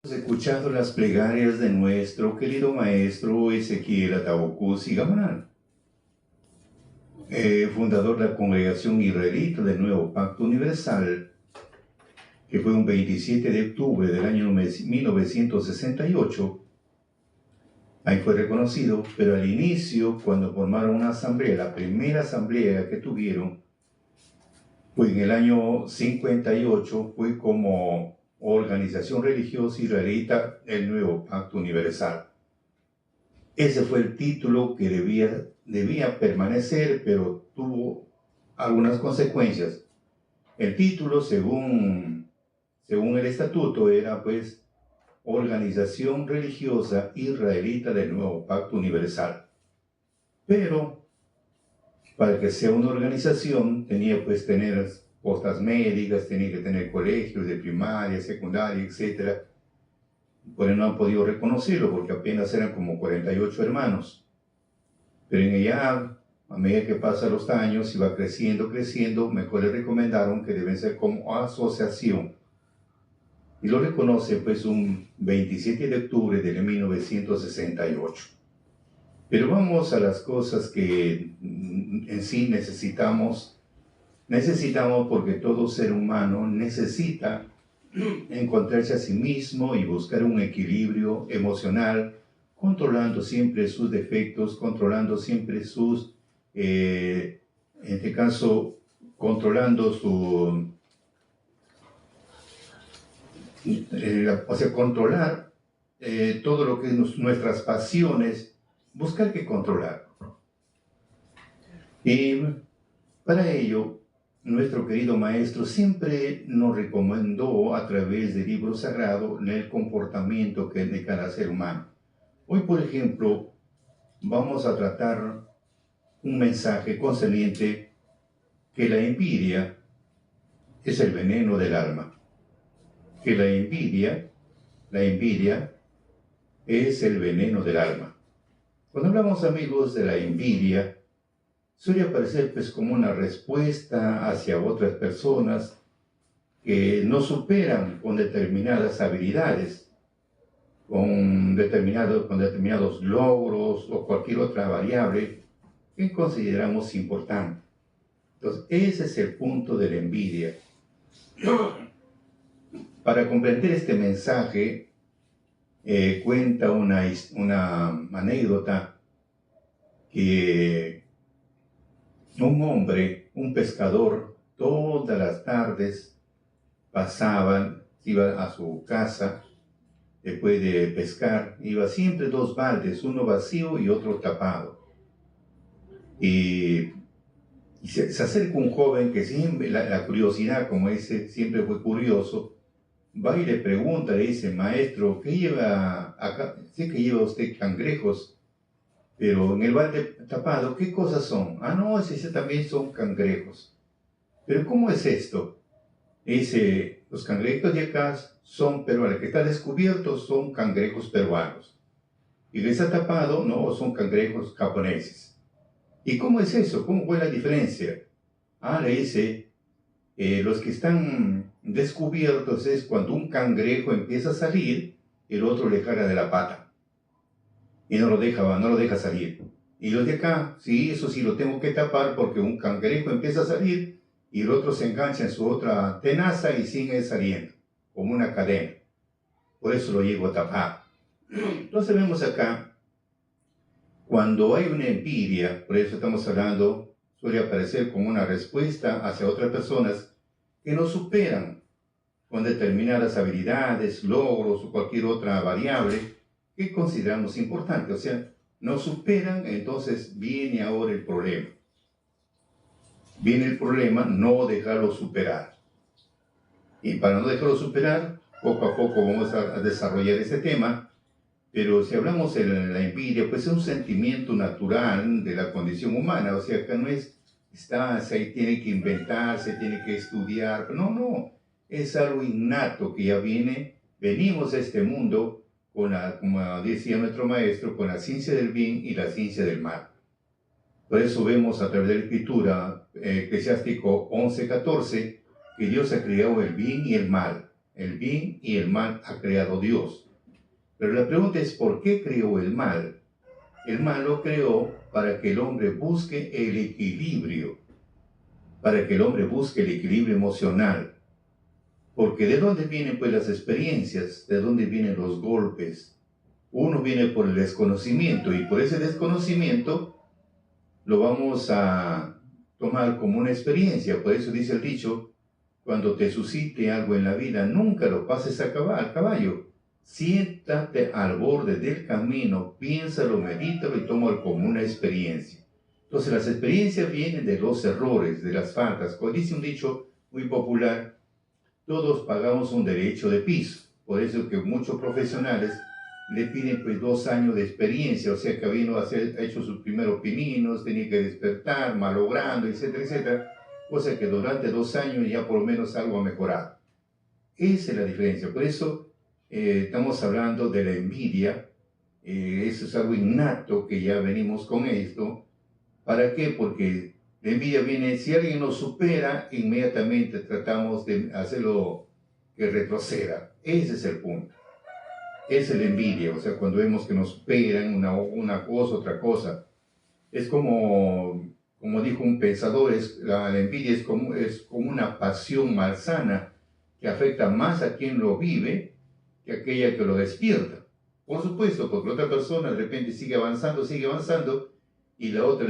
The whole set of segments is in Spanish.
Escuchando las plegarias de nuestro querido maestro Ezequiel Atahualcuz Gamarán, fundador de la Congregación Israelita del Nuevo Pacto Universal, que fue un 27 de octubre del año 1968. Ahí fue reconocido, pero al inicio, cuando formaron una asamblea, la primera asamblea que tuvieron, fue en el año 58, fue como Organización Religiosa Israelita el Nuevo Pacto Universal. Ese fue el título que debía permanecer, pero tuvo algunas consecuencias. El título, según el estatuto, era pues Organización Religiosa Israelita del Nuevo Pacto Universal. Pero para que sea una organización tenía pues tener postas médicas, tenía que tener colegios de primaria, secundaria, etc. Por eso no han podido reconocerlo porque apenas eran como 48 hermanos. Pero en ella, a medida que pasan los años y va creciendo, mejor le recomendaron que deben ser como asociación. Y lo reconoce pues un 27 de octubre de 1968. Pero vamos a las cosas que en sí necesitamos porque todo ser humano necesita encontrarse a sí mismo y buscar un equilibrio emocional, controlando siempre sus defectos, controlando siempre sus, en este caso, controlando controlar todo lo que es nuestras pasiones, buscar que controlar. Y para ello, nuestro querido maestro siempre nos recomendó a través del libro sagrado el comportamiento que es de cada ser humano. Hoy, por ejemplo, vamos a tratar un mensaje concerniente que la envidia es el veneno del alma. Que la envidia es el veneno del alma. Cuando hablamos, amigos, de la envidia, suele aparecer pues como una respuesta hacia otras personas que no superan con determinadas habilidades, con determinados logros o cualquier otra variable que consideramos importante. Entonces, ese es el punto de la envidia. Para comprender este mensaje, cuenta una anécdota que un hombre, un pescador, todas las tardes iba a su casa, después de pescar, iba siempre dos baldes, uno vacío y otro tapado. Y se acerca un joven que siempre, la curiosidad como ese, siempre fue curioso, va y le pregunta, le dice: maestro, ¿qué lleva acá? Sé que lleva usted cangrejos, pero en el balde tapado, ¿qué cosas son? Ah, no, ese también son cangrejos. ¿Pero cómo es esto? Dice: los cangrejos de acá son peruanos, el que está descubierto son cangrejos peruanos. Y el que está tapado, no, son cangrejos japoneses. ¿Y cómo es eso? ¿Cómo fue la diferencia? Ah, le dice, los que están descubiertos es cuando un cangrejo empieza a salir, el otro le jala de la pata y no lo deja salir. Y los de acá, sí, eso sí lo tengo que tapar porque un cangrejo empieza a salir y el otro se engancha en su otra tenaza y sigue saliendo, como una cadena. Por eso lo llevo a tapar. Entonces vemos acá, cuando hay una envidia, por eso estamos hablando, suele aparecer como una respuesta hacia otras personas que nos superan con determinadas habilidades, logros o cualquier otra variable que consideramos importante. O sea, nos superan, entonces viene ahora el problema. Viene el problema, no dejarlo superar. Y para no dejarlo superar, poco a poco vamos a desarrollar ese tema. Pero si hablamos de la envidia, pues es un sentimiento natural de la condición humana. O sea, que no es, se tiene que inventar, se tiene que estudiar. No. Es algo innato que ya venimos a este mundo con como decía nuestro maestro, con la ciencia del bien y la ciencia del mal. Por eso vemos a través de la Escritura, Eclesiástico 11:14, que Dios ha creado el bien y el mal. el bien y el mal ha creado Dios. Pero la pregunta es, ¿por qué creó el mal? El mal lo creó para que el hombre busque el equilibrio, para que el hombre busque el equilibrio emocional. Porque ¿de dónde vienen pues las experiencias? ¿De dónde vienen los golpes? Uno viene por el desconocimiento y por ese desconocimiento lo vamos a tomar como una experiencia. Por eso dice el dicho, cuando te suscite algo en la vida, nunca lo pases al caballo. Siéntate al borde del camino, piénsalo, medítalo y tómalo como una experiencia. Entonces las experiencias vienen de los errores, de las faltas. Como dice un dicho muy popular, todos pagamos un derecho de piso. Por eso que muchos profesionales le piden pues 2 años de experiencia, o sea que ha hecho sus primeros pininos, tenía que despertar, malogrando, etcétera, etcétera. Cosa que durante 2 años ya por lo menos algo ha mejorado. Esa es la diferencia. Por eso estamos hablando de la envidia. Eso es algo innato que ya venimos con esto. ¿Para qué? Porque la envidia viene, si alguien nos supera, inmediatamente tratamos de hacerlo que retroceda. Ese es el punto. Esa es la envidia, o sea, cuando vemos que nos superan una cosa, otra cosa. Es como dijo un pensador, la envidia es como una pasión malsana que afecta más a quien lo vive que aquella que lo despierta. Por supuesto, porque la otra persona de repente sigue avanzando, y la otra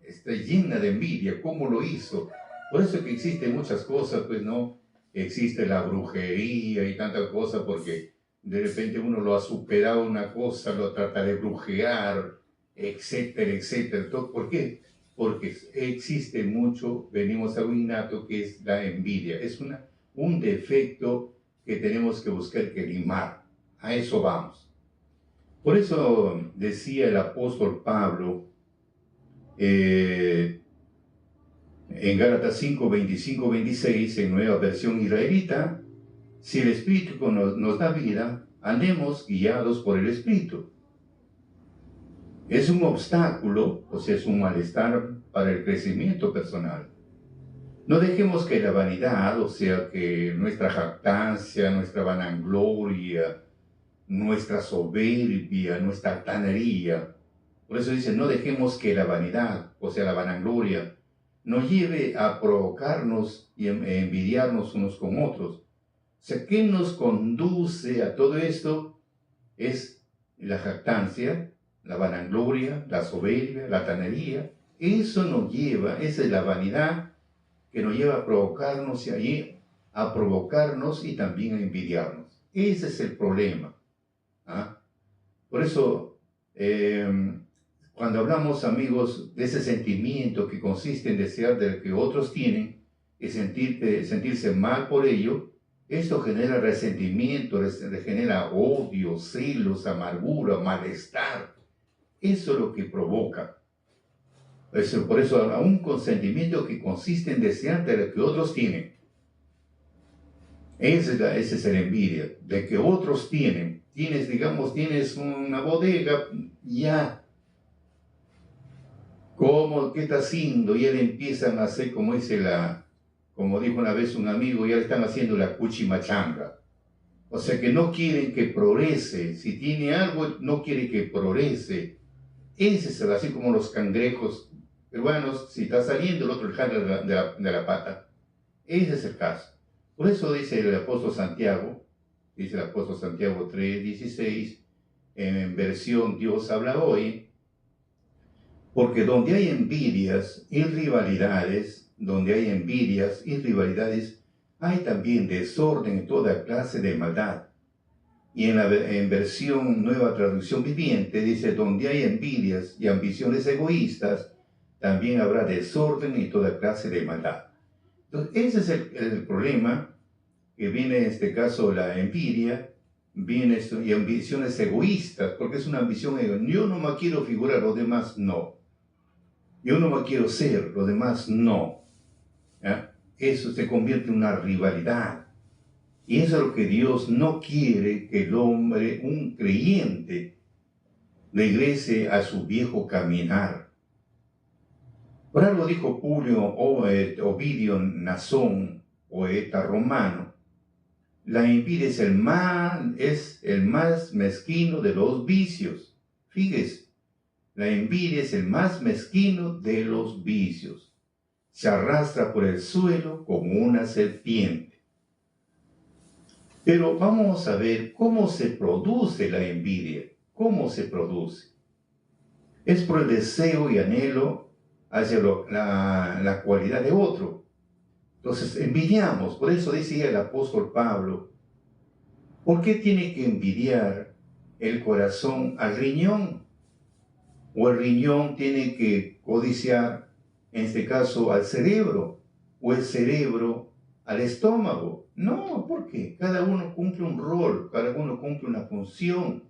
está llena de envidia. ¿Cómo lo hizo? Por eso que existen muchas cosas, pues no, existe la brujería y tanta cosa, porque de repente uno lo ha superado una cosa, lo trata de brujear, etcétera, etcétera. ¿Por qué? Porque existe mucho, venimos a un innato que es la envidia. Es un defecto que tenemos que buscar que limar. A eso vamos. Por eso decía el apóstol Pablo en Gálatas 5, 25, 26, en nueva versión israelita, si el Espíritu nos da vida, andemos guiados por el Espíritu. Es un obstáculo, o sea, es un malestar para el crecimiento personal. No dejemos que la vanidad, o sea, que nuestra jactancia, nuestra vanagloria, nuestra soberbia, nuestra altanería, por eso dice, no dejemos que la vanidad, o sea, la vanagloria, nos lleve a provocarnos y envidiarnos unos con otros. O sea, ¿qué nos conduce a todo esto? Es la jactancia, la vanagloria, la soberbia, la altanería. Eso nos lleva, esa es la vanidad que nos lleva a provocarnos y también a envidiarnos. Ese es el problema. ¿Ah? Por eso, cuando hablamos, amigos, de ese sentimiento que consiste en desear de lo que otros tienen y sentirse mal por ello, esto genera resentimiento, genera odio, celos, amargura, malestar. Eso es lo que provoca. Por eso, un consentimiento que consiste en desear de lo que otros tienen. Esa es la envidia, de que otros tienen. Tienes una bodega, ya. ¿Cómo? ¿Qué está haciendo? Y él empiezan a hacer, como dijo una vez un amigo, ya le están haciendo la cuchimachanga. O sea que no quieren que progrese. Si tiene algo, no quiere que progrese. Ese es así como los cangrejos peruanos, si está saliendo, el otro le jala de la pata. Ese es el caso. Por eso dice el apóstol Santiago 3:16, en versión Dios habla hoy, porque donde hay envidias y rivalidades, hay también desorden y toda clase de maldad. Y en versión Nueva Traducción Viviente dice, donde hay envidias y ambiciones egoístas, también habrá desorden y toda clase de maldad. Entonces, ese es el problema, que viene en este caso la envidia, y ambiciones egoístas, porque es una ambición egoísta. Yo no me quiero figurar, los demás no. Yo no me quiero ser, los demás no. ¿Ya? Eso se convierte en una rivalidad. Y eso es lo que Dios no quiere, que el hombre, un creyente, regrese a su viejo caminar. Por algo dijo Publio Ovidio Nasón, poeta romano, La envidia es el más mezquino de los vicios. Fíjese, la envidia es el más mezquino de los vicios. Se arrastra por el suelo como una serpiente. Pero vamos a ver cómo se produce la envidia. ¿Cómo se produce? Es por el deseo y anhelo hacia la cualidad de otro. Entonces envidiamos. Por eso decía el apóstol Pablo, ¿por qué tiene que envidiar el corazón al riñón? ¿O el riñón tiene que codiciar, en este caso, al cerebro? ¿O el cerebro al estómago? No, ¿por qué? Cada uno cumple un rol, cada uno cumple una función.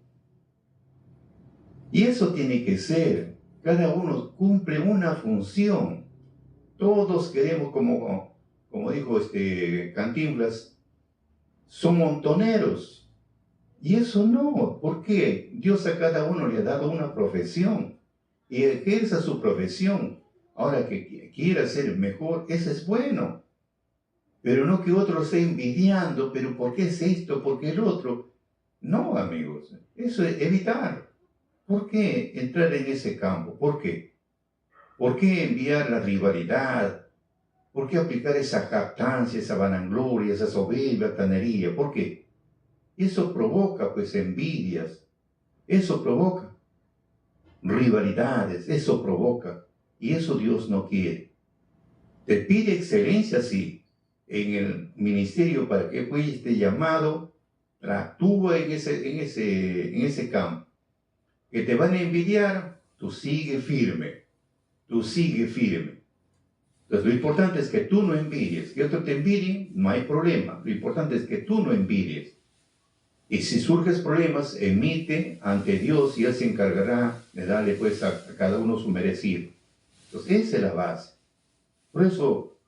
Y eso tiene que ser, cada uno cumple una función. Todos queremos, como dijo Cantinflas, son montoneros. Y eso no, ¿por qué? Dios a cada uno le ha dado una profesión y ejerza su profesión. Ahora que quiera ser mejor, eso es bueno. Pero no que otro esté envidiando, pero ¿por qué es esto? ¿Por qué el otro? No, amigos, eso es evitar. ¿Por qué entrar en ese campo? ¿Por qué? ¿Por qué enviar la rivalidad? ¿Por qué aplicar esa jactancia, esa vanagloria, esa soberbia, altanería? ¿Por qué? Eso provoca pues envidias, eso provoca rivalidades, eso provoca, y eso Dios no quiere. Te pide excelencia, sí, en el ministerio para que fuiste llamado, actúa en ese campo. Que te van a envidiar, tú sigue firme, tú sigue firme. Entonces lo importante es que tú no envidies, que otro te envidie, no hay problema, lo importante es que tú no envidies. Y si surgen problemas, emite ante Dios y Él se encargará de darle pues a cada uno su merecido. Entonces esa es la base. Por eso,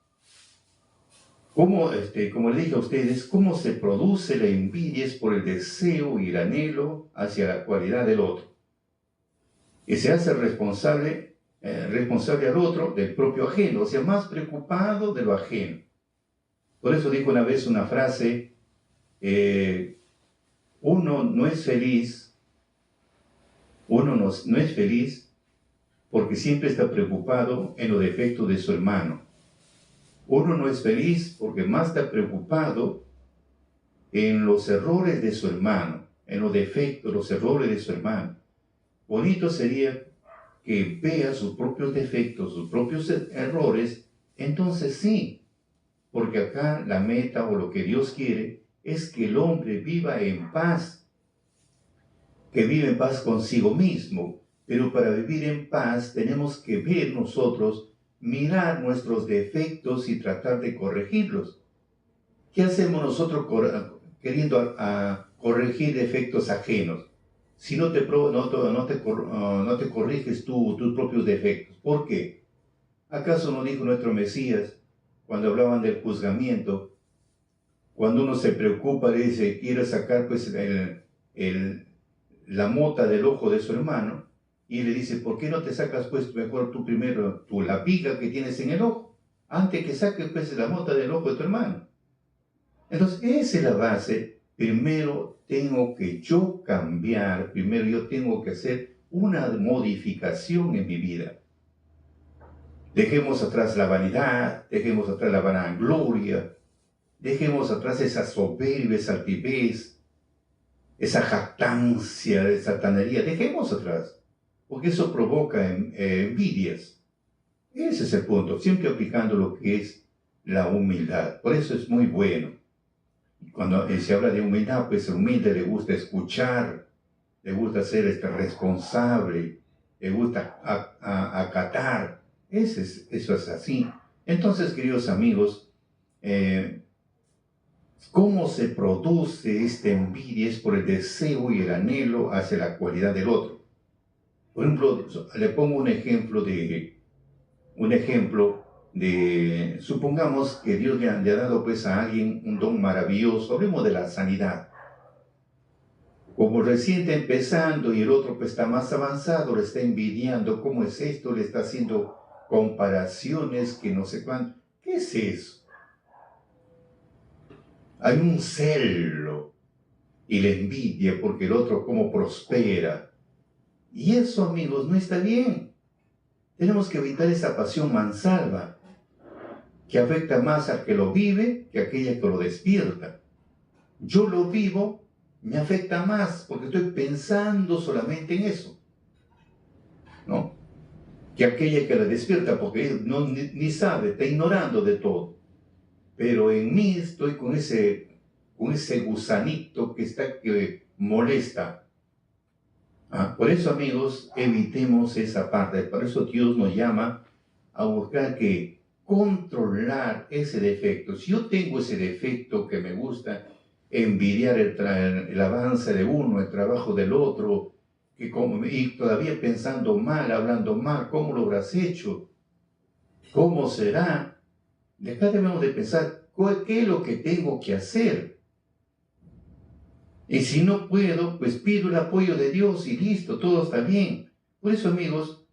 como le dije a ustedes, cómo se produce la envidia es por el deseo y el anhelo hacia la cualidad del otro. Y se hace responsable al otro del propio ajeno, o sea, más preocupado de lo ajeno. Por eso dijo una vez una frase, uno no es feliz porque siempre está preocupado en los defectos de su hermano. Uno no es feliz porque más está preocupado en los errores de su hermano, en los defectos, los errores de su hermano. Bonito sería que vea sus propios defectos, sus propios errores, entonces sí, porque acá la meta o lo que Dios quiere es que el hombre viva en paz, que vive en paz consigo mismo. Pero para vivir en paz tenemos que ver nosotros, mirar nuestros defectos y tratar de corregirlos. ¿Qué hacemos nosotros queriendo corregir defectos ajenos? Si no te corriges tus propios defectos. ¿Por qué? ¿Acaso no dijo nuestro Mesías, cuando hablaban del juzgamiento, cuando uno se preocupa, le dice, quiere sacar pues la mota del ojo de su hermano, y le dice, ¿por qué no te sacas pues mejor tú primero la viga que tienes en el ojo, antes que saques pues la mota del ojo de tu hermano? Entonces, esa es la base. Primero tengo que yo cambiar, primero yo tengo que hacer una modificación en mi vida. Dejemos atrás la vanidad, dejemos atrás la vanagloria, dejemos atrás esa soberbia, esa altivez, esa jactancia, esa altanería, dejemos atrás, porque eso provoca envidias. Ese es el punto, siempre aplicando lo que es la humildad. Por eso es muy bueno. Cuando se habla de humildad, pues el humilde le gusta escuchar, le gusta ser responsable, le gusta acatar. Eso es así. Entonces, queridos amigos, ¿cómo se produce esta envidia? Es por el deseo y el anhelo hacia la cualidad del otro. Por ejemplo, le pongo un ejemplo de, supongamos que Dios le ha dado pues a alguien un don maravilloso, hablemos de la sanidad. Como recién está empezando y el otro pues está más avanzado, le está envidiando, ¿cómo es esto? Le está haciendo comparaciones que no sé cuánto. ¿Qué es eso? hay un celo y la envidia porque el otro cómo prospera. Y eso, amigos, no está bien. Tenemos que evitar esa pasión mansalva que afecta más al que lo vive que a aquella que lo despierta. Yo lo vivo, me afecta más porque estoy pensando solamente en eso, ¿no? Que aquella que la despierta porque no, ni sabe, está ignorando de todo. Pero en mí estoy con ese gusanito que molesta. Por eso, amigos, evitemos esa parte. Por eso Dios nos llama a buscar que controlar ese defecto. Si yo tengo ese defecto que me gusta, envidiar el avance de uno, el trabajo del otro, y todavía pensando mal, hablando mal, ¿cómo lo habrás hecho? ¿Cómo será? De acá debemos de pensar, ¿qué es lo que tengo que hacer? Y si no puedo, pues pido el apoyo de Dios y listo, todo está bien. Por eso, amigos,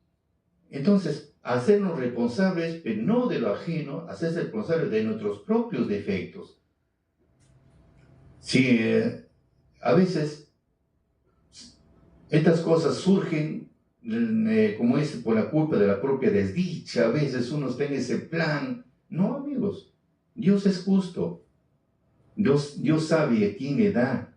entonces, hacernos responsables, pero no de lo ajeno, hacerse responsables de nuestros propios defectos. Si a veces estas cosas surgen, como es, por la culpa de la propia desdicha, a veces uno está en ese plan. No, amigos, Dios es justo. Dios sabe a quién le da.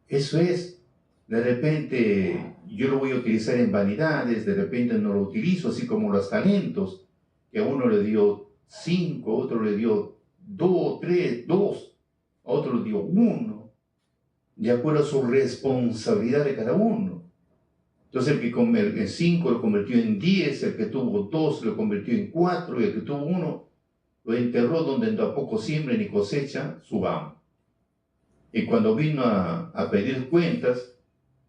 Eso es, de repente yo lo voy a utilizar en vanidades, de repente no lo utilizo, así como los talentos, que a uno le dio 5, a otro le dio 2, 3, 2, a otro le dio 1, de acuerdo a su responsabilidad de cada uno. Entonces el que 5 lo convirtió en 10, el que tuvo 2 lo convirtió en 4, y el que tuvo 1 lo enterró donde tampoco siembra ni cosecha su amo. Y cuando vino a pedir cuentas,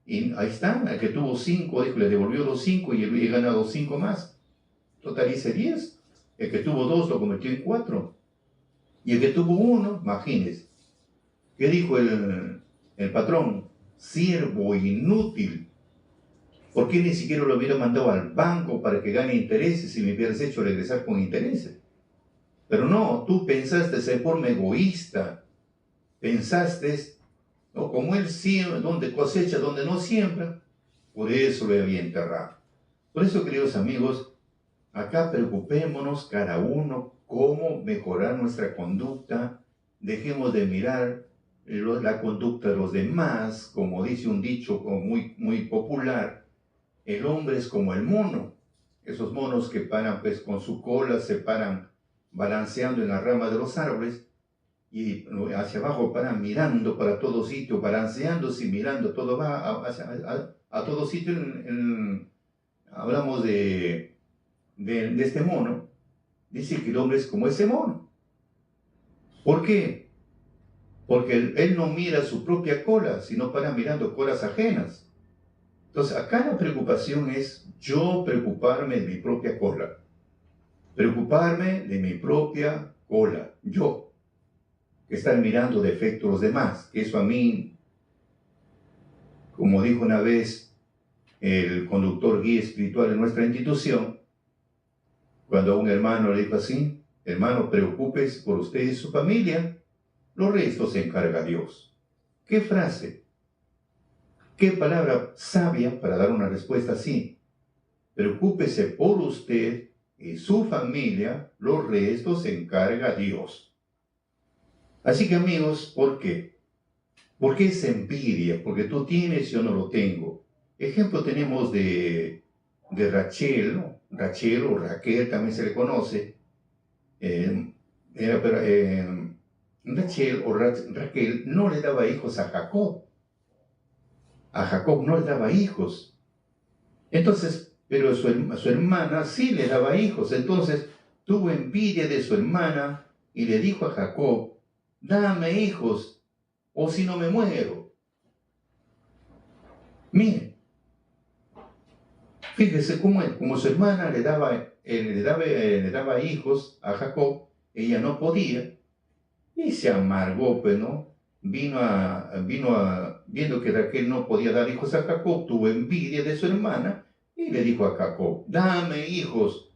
y ahí está, el que tuvo 5, dijo, le devolvió los 5 y he ganado 5 más. Totalice 10. El que tuvo 2 lo convirtió en 4. Y el que tuvo 1, imagínense. ¿Qué dijo el patrón? Siervo inútil. ¿Por qué ni siquiera lo hubiera mandado al banco para que gane intereses y me hubieras hecho regresar con intereses? Pero no, tú pensaste de forma egoísta. Pensaste, ¿no? Como él siembra, donde cosecha, donde no siembra, por eso lo había enterrado. Por eso, queridos amigos, acá preocupémonos cada uno cómo mejorar nuestra conducta. Dejemos de mirar la conducta de los demás, como dice un dicho muy popular, el hombre es como el mono. Esos monos que paran pues con su cola, se paran balanceando en la rama de los árboles, y hacia abajo paran mirando para todo sitio, balanceándose y mirando, todo va a todo sitio. Hablamos de este mono, dice que el hombre es como ese mono. ¿Por qué? Porque él no mira su propia cola, sino para mirando colas ajenas. Entonces, acá la preocupación es yo preocuparme de mi propia cola. Preocuparme de mi propia cola, yo. Que están mirando defectos de los demás. Eso a mí, como dijo una vez el conductor guía espiritual de nuestra institución, cuando a un hermano le dijo así, hermano, preocúpese por usted y su familia, los restos se encarga Dios. ¿Qué frase? ¿Qué palabra sabia para dar una respuesta así? Preocúpese por usted y su familia, los restos se encarga Dios. Así que, amigos, ¿por qué? ¿Por qué esa envidia? Porque tú tienes y yo no lo tengo. Ejemplo tenemos de Rachel, ¿no? Rachel o Raquel también se le conoce. Rachel o Raquel no le daba hijos a Jacob. A Jacob no le daba hijos. Entonces, pero a su hermana sí le daba hijos. Entonces tuvo envidia de su hermana y le dijo a Jacob, dame hijos, o si no me muero. Mire, fíjese cómo es, como su hermana le daba hijos a Jacob, ella no podía, y se amargó, pues, ¿no? Viendo que Raquel no podía dar hijos a Jacob, tuvo envidia de su hermana, y le dijo a Jacob, dame hijos,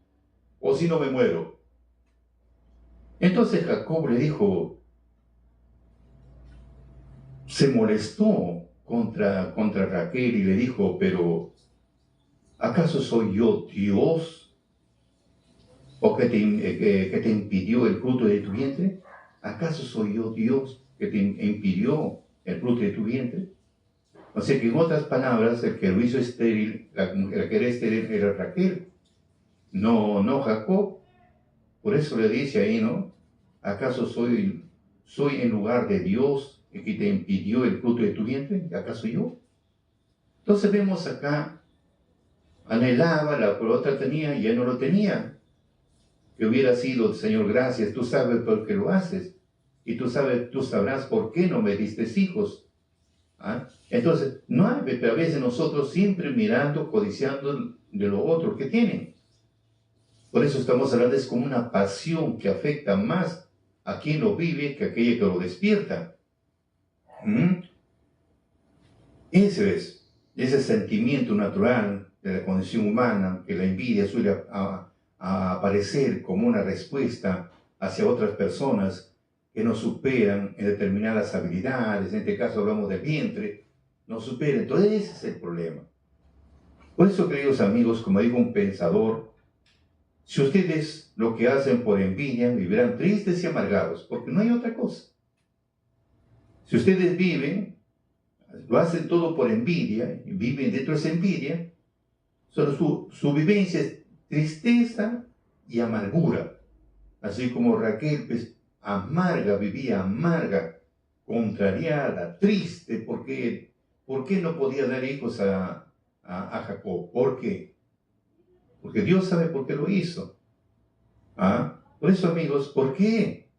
o si no me muero. Entonces Jacob le dijo, se molestó contra Raquel y le dijo, pero ¿acaso soy yo Dios? ¿O que te impidió el fruto de tu vientre? ¿Acaso soy yo Dios que te impidió el fruto de tu vientre? O sea que en otras palabras, el que lo hizo estéril, la que era estéril era Raquel, no Jacob. Por eso le dice ahí, ¿no? ¿Acaso soy en lugar de Dios el que te impidió el fruto de tu vientre? ¿Acaso yo? Entonces vemos acá, anhelaba, la otra tenía y ya no lo tenía. Que hubiera sido, Señor, gracias, tú sabes por qué lo haces. Y tú sabrás por qué no me diste hijos. ¿Ah? Entonces, no hay, pero a veces nosotros siempre mirando, codiciando de lo otro que tienen. Por eso estamos hablando, es como una pasión que afecta más a quien lo vive que a aquella que lo despierta. Ese sentimiento natural de la condición humana, que la envidia suele a aparecer como una respuesta hacia otras personas que nos superan en determinadas habilidades, en este caso hablamos del vientre, nos superan. Entonces ese es el problema. Por eso, queridos amigos, como dijo un pensador, si ustedes lo que hacen por envidia, vivirán tristes y amargados, porque no hay otra cosa. Si ustedes viven, lo hacen todo por envidia, y viven dentro de esa envidia, solo su vivencia es tristeza y amargura. Así como Raquel, pues, vivía amarga, contrariada, triste, ¿por qué no podía dar hijos a Jacob? ¿Por qué? Porque Dios sabe por qué lo hizo. ¿Ah? Por eso, amigos, ¿por qué?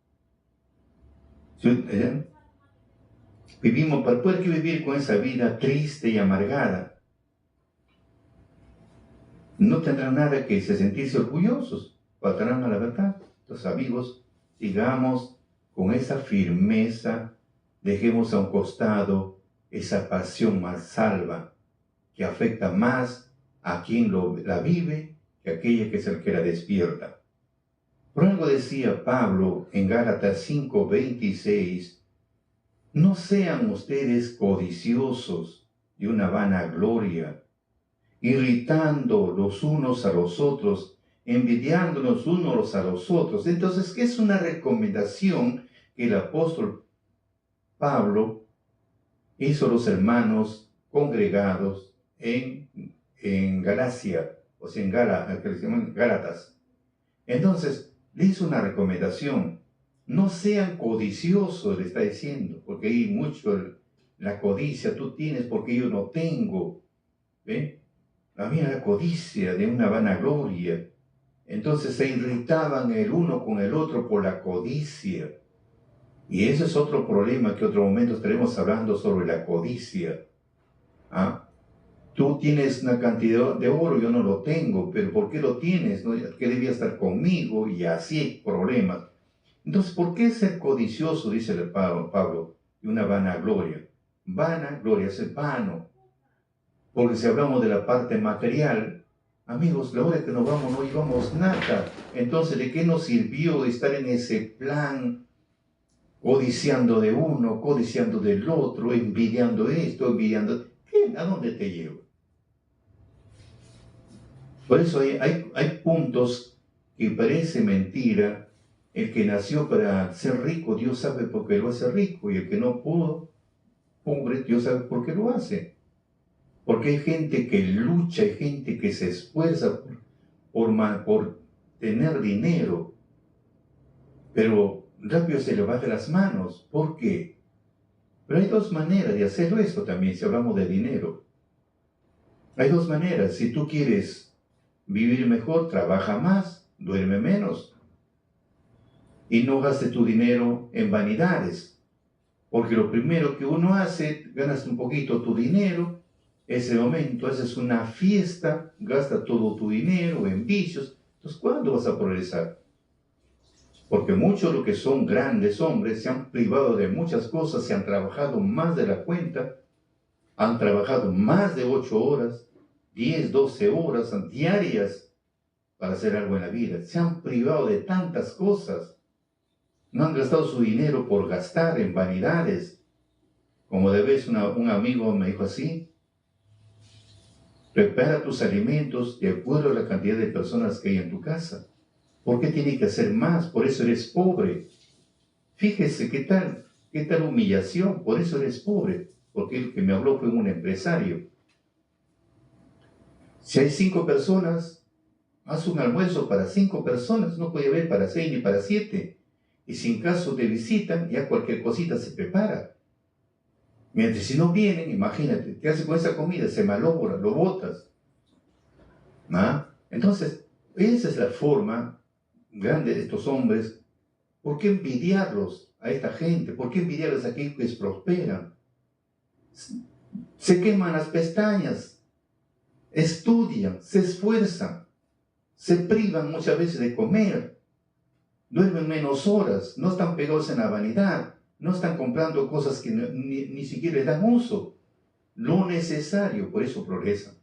Para poder vivir con esa vida triste y amargada, no tendrán nada que sentirse orgullosos, faltarán a la verdad. Entonces, amigos, sigamos con esa firmeza, dejemos a un costado esa pasión malsalva que afecta más a quien la vive que a aquella que es el que la despierta. Por algo decía Pablo en Gálatas 5:26, no sean ustedes codiciosos de una vanagloria, irritando los unos a los otros, envidiándonos unos a los otros. Entonces, ¿qué es una recomendación que el apóstol Pablo hizo a los hermanos congregados en Galacia, o sea, que se llaman Gálatas? Entonces, le hizo una recomendación. No sean codiciosos, le está diciendo, porque hay mucho la codicia, tú tienes porque yo no tengo. ¿Ve? Había la codicia de una vanagloria. Entonces se irritaban el uno con el otro por la codicia. Y ese es otro problema que otro momento estaremos hablando sobre la codicia. ¿Ah? Tú tienes una cantidad de oro, yo no lo tengo, pero ¿por qué lo tienes? ¿No? ¿Qué debía estar conmigo? Y así hay problemas. Entonces, ¿por qué ser codicioso, dice el Pablo, y una vanagloria? Vanagloria es vano. Porque si hablamos de la parte material, amigos, la hora que nos vamos no llevamos nada. Entonces, ¿de qué nos sirvió estar en ese plan, codiciando de uno, codiciando del otro, envidiando esto, envidiando? ¿A dónde te lleva? Por eso hay puntos que parece mentira. El que nació para ser rico, Dios sabe por qué lo hace rico, y el que no pudo, pobre, Dios sabe por qué lo hace. Porque hay gente que lucha, hay gente que se esfuerza por tener dinero, pero rápido se le va de las manos. ¿Por qué? Pero hay dos maneras de hacerlo esto también, si hablamos de dinero. Hay dos maneras. Si tú quieres vivir mejor, trabaja más, duerme menos. Y no gaste tu dinero en vanidades. Porque lo primero que uno hace, ganas un poquito tu dinero, ese momento haces una fiesta, gasta todo tu dinero en vicios. Entonces, ¿cuándo vas a progresar? Porque muchos de los que son grandes hombres se han privado de muchas cosas, se han trabajado más de la cuenta, han trabajado más de 8 horas, 10, 12 horas diarias para hacer algo en la vida. Se han privado de tantas cosas. No han gastado su dinero por gastar en vanidades. Como de vez un amigo me dijo así, prepara tus alimentos de acuerdo a la cantidad de personas que hay en tu casa. ¿Por qué tiene que hacer más? Por eso eres pobre. Fíjese qué tal humillación, por eso eres pobre. Porque el que me habló fue un empresario. Si hay 5 personas, haz un almuerzo para 5 personas, no puede haber para 6 ni para 7. Y si en caso te visitan, ya cualquier cosita se prepara. Mientras si no vienen, imagínate, ¿qué haces con esa comida? Se malogra, lo botas. ¿Ah? Entonces, esa es la forma grande de estos hombres. ¿Por qué envidiarlos a esta gente? ¿Por qué envidiarlos a aquellos que prosperan? Se queman las pestañas, estudian, se esfuerzan, se privan muchas veces de comer, duermen menos horas, no están pegados en la vanidad, no están comprando cosas que ni siquiera les dan uso. Lo necesario, por eso progresan.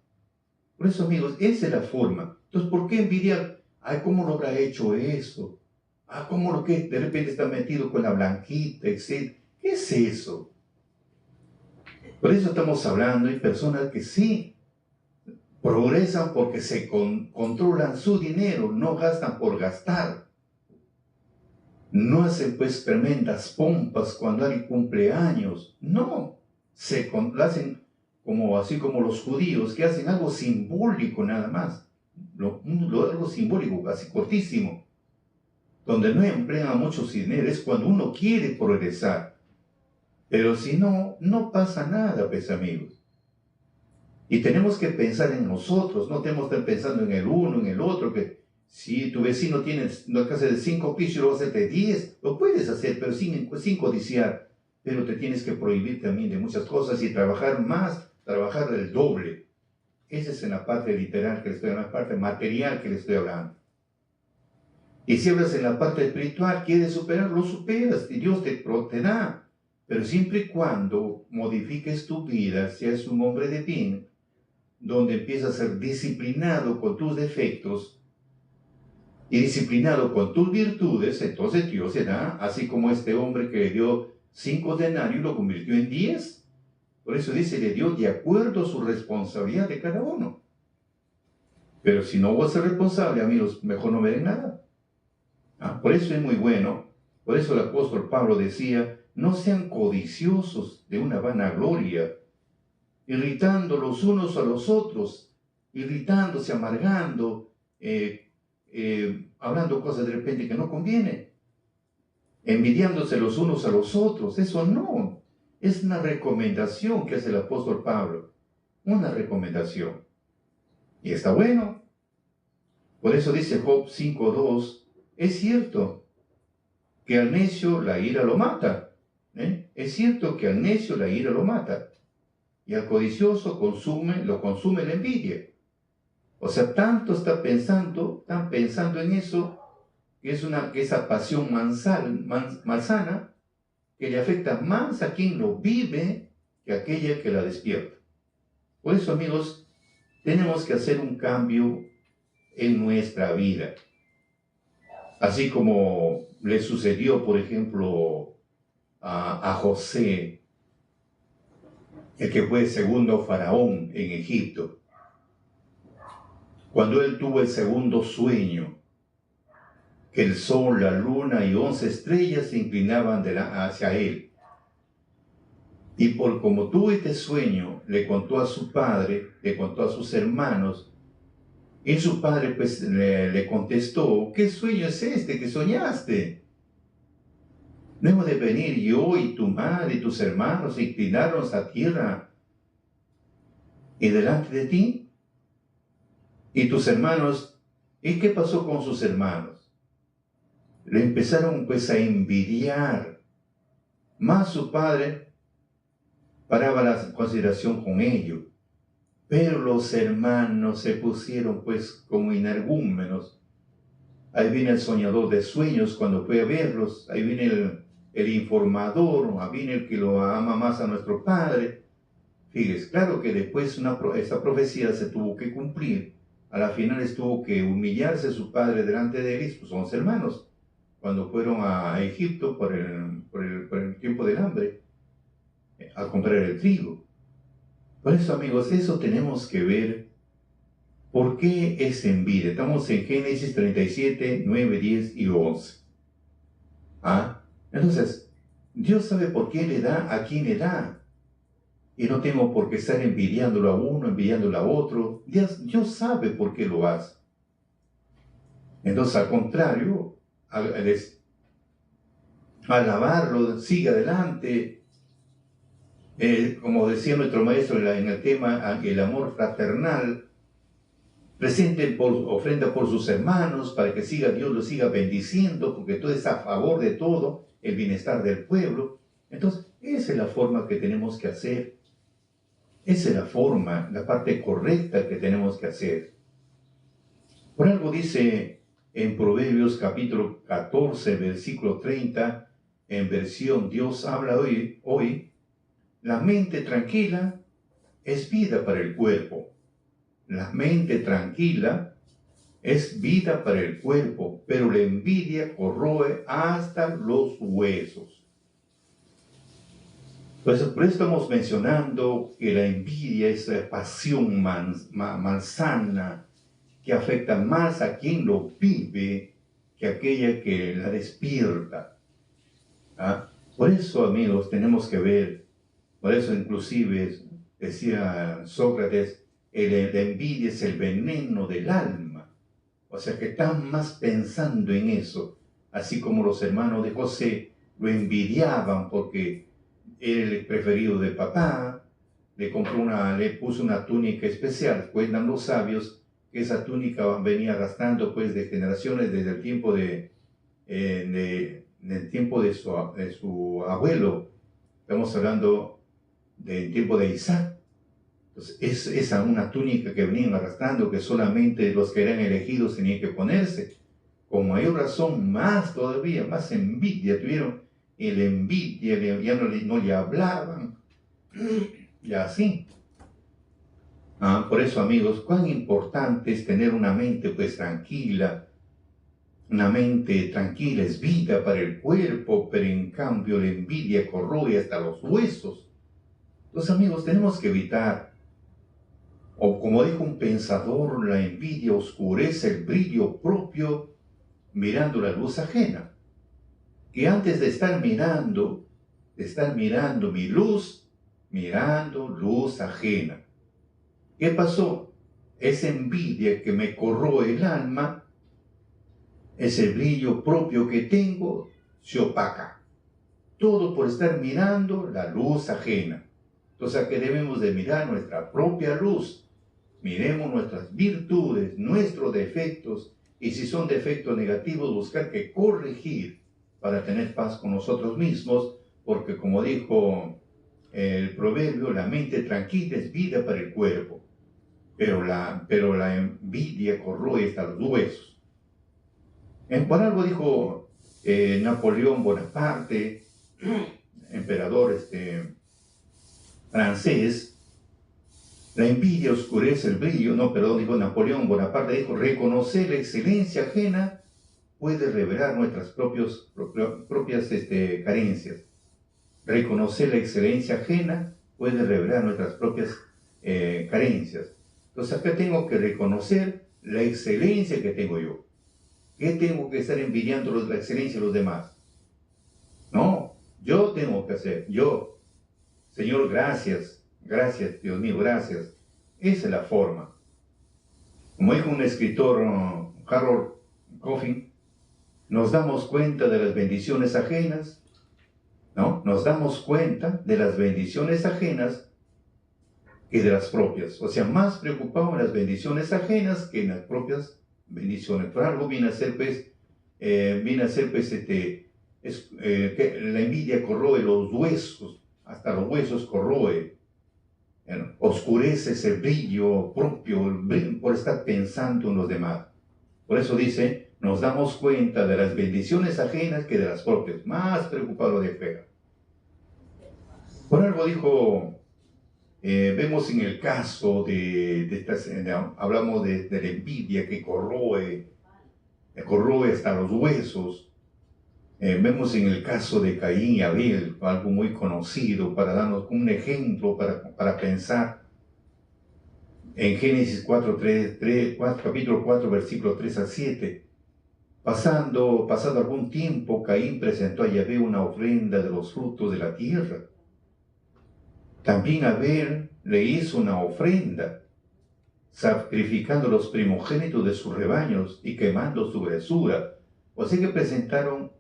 Por eso, amigos, esa es la forma. Entonces, ¿por qué envidiar? Ay, ¿cómo lo habrá hecho eso? Ah, ¿cómo lo que de repente está metido con la blanquita, etc.? ¿Qué es eso? Por eso estamos hablando de personas que sí progresan porque se controlan su dinero, no gastan por gastar. No hacen pues tremendas pompas cuando hay cumpleaños. No, lo hacen así como los judíos, que hacen algo simbólico nada más. Algo simbólico, así cortísimo. Donde no emplean mucho dinero es cuando uno quiere progresar. Pero si no, no pasa nada, pues amigos. Y tenemos que pensar en nosotros, no tenemos que estar pensando en el uno, en el otro, que si tu vecino tiene una casa de 5 pisos y lo vas a hacer de 10, lo puedes hacer, pero sin codiciar. Pero te tienes que prohibir también de muchas cosas y trabajar más, trabajar el doble. Esa es en la parte literal que le estoy hablando, en la parte material que le estoy hablando. Y si hablas en la parte espiritual, quieres superar, lo superas y Dios te da. Pero siempre y cuando modifiques tu vida, seas un hombre de bien, donde empiezas a ser disciplinado con tus defectos y disciplinado con tus virtudes, entonces Dios se da, así como este hombre que le dio 5 denarios y lo convirtió en 10. Por eso dice, le dio de acuerdo a su responsabilidad de cada uno. Pero si no vas a ser responsable, amigos, mejor no ver nada. Por eso es muy bueno. Por eso el apóstol Pablo decía, no sean codiciosos de una vanagloria, irritando los unos a los otros, irritándose, amargando, hablando cosas de repente que no conviene, envidiándose los unos a los otros. Eso no, es una recomendación que hace el apóstol Pablo, una recomendación. Y está bueno. Por eso dice Job 5:2, es cierto que al necio la ira lo mata. Es cierto que al necio la ira lo mata. Y al codicioso lo consume la envidia. O sea, están pensando en eso, que esa pasión malsana, que le afecta más a quien lo vive que a aquella que la despierta. Por eso, amigos, tenemos que hacer un cambio en nuestra vida. Así como le sucedió, por ejemplo, a José, el que fue segundo faraón en Egipto. Cuando él tuvo el segundo sueño, que el sol, la luna y 11 estrellas se inclinaban hacia él. Y como tuvo este sueño, le contó a su padre, le contó a sus hermanos, y su padre pues le contestó, ¿qué sueño es este que soñaste? ¿No hemos de venir yo y tu madre y tus hermanos a inclinarnos a tierra y delante de ti? Y tus hermanos, ¿y qué pasó con sus hermanos? Le empezaron pues a envidiar. Más su padre paraba la consideración con ellos. Pero los hermanos se pusieron pues como energúmenos. Ahí viene el soñador de sueños cuando fue a verlos. Ahí viene el informador, ahí viene el que lo ama más a nuestro Padre. Fíjese, claro que después esa profecía se tuvo que cumplir. A la final tuvo que humillarse su padre delante de él y sus 11 hermanos, cuando fueron a Egipto por el tiempo del hambre. a comprar el trigo. Por eso, amigos, eso tenemos que ver. ¿Por qué es envidia? Estamos en Génesis 37, 9, 10 y 11. Entonces, Dios sabe por qué le da a quien le da. Y no tengo por qué estar envidiándolo a uno, envidiándolo a otro. Dios sabe por qué lo hace. Entonces, al contrario, alabarlo, sigue adelante. Como decía nuestro maestro en el tema, el amor fraternal, presente ofrenda por sus hermanos, para que Dios lo siga bendiciendo, porque todo es a favor de todo, el bienestar del pueblo. Entonces, esa es la forma que tenemos que hacer. Esa es la forma, la parte correcta que tenemos que hacer. Por algo dice en Proverbios capítulo 14, versículo 30, en versión Dios habla hoy, la mente tranquila es vida para el cuerpo. La mente tranquila es vida para el cuerpo, pero la envidia corroe hasta los huesos. Pues por eso estamos mencionando que la envidia es la pasión malsana que afecta más a quien lo vive que aquella que la despierta. Por eso, amigos, tenemos que ver, por eso inclusive decía Sócrates, la envidia es el veneno del alma. O sea que están más pensando en eso, así como los hermanos de José lo envidiaban porque era el preferido de papá, le puso una túnica especial. Cuentan los sabios que esa túnica venía arrastrando pues de generaciones desde el tiempo del tiempo de su abuelo. Estamos hablando del tiempo de Isaac. Entonces, es una túnica que venían arrastrando, que solamente los que eran elegidos tenían que ponerse. Con mayor razón, más todavía, más envidia tuvieron. Y la envidia, ya no le hablaban. Y así. Por eso, amigos, cuán importante es tener una mente pues tranquila. Una mente tranquila es vida para el cuerpo, pero en cambio la envidia corroe hasta los huesos. Entonces, amigos, tenemos que evitar. O como dijo un pensador, la envidia oscurece el brillo propio mirando la luz ajena. Que antes de estar mirando mi luz, mirando luz ajena. ¿Qué pasó? Esa envidia que me corroe el alma, ese brillo propio que tengo, se opaca. Todo por estar mirando la luz ajena. Entonces, ¿a qué debemos de mirar? Nuestra propia luz. Miremos nuestras virtudes, nuestros defectos, y si son defectos negativos, buscar que corregir para tener paz con nosotros mismos, porque como dijo el proverbio, la mente tranquila es vida para el cuerpo, pero la envidia corroe hasta los huesos. Por algo dijo Napoleón Bonaparte, emperador francés, la envidia oscurece el brillo, dijo Napoleón Bonaparte, dijo, reconocer la excelencia ajena puede revelar nuestras propias carencias. Reconocer la excelencia ajena puede revelar nuestras propias carencias. Entonces acá tengo que reconocer la excelencia que tengo yo. ¿Qué tengo que estar envidiando la excelencia de los demás? No, yo tengo que hacer, yo. Señor, gracias, Dios mío, gracias. Esa es la forma. Como dijo un escritor, Harold Coffin, nos damos cuenta de las bendiciones ajenas, ¿no? Nos damos cuenta de las bendiciones ajenas que de las propias. O sea, más preocupado en las bendiciones ajenas que en las propias bendiciones. Por algo viene a ser, pues, que la envidia corroe los huesos, hasta los huesos corroe. Oscurece ese brillo propio por estar pensando en los demás. Por eso dice, nos damos cuenta de las bendiciones ajenas que de las propias, más preocupado de afuera. Por algo dijo, vemos en el caso hablamos de la envidia que corroe hasta los huesos. Vemos en el caso de Caín y Abel, algo muy conocido, para darnos un ejemplo para pensar. En Génesis 4, capítulo 4, versículos 3 a 7. Pasado algún tiempo, Caín presentó a Yahvé una ofrenda de los frutos de la tierra. También Abel le hizo una ofrenda, sacrificando los primogénitos de sus rebaños y quemando su grasura. O sea que presentaron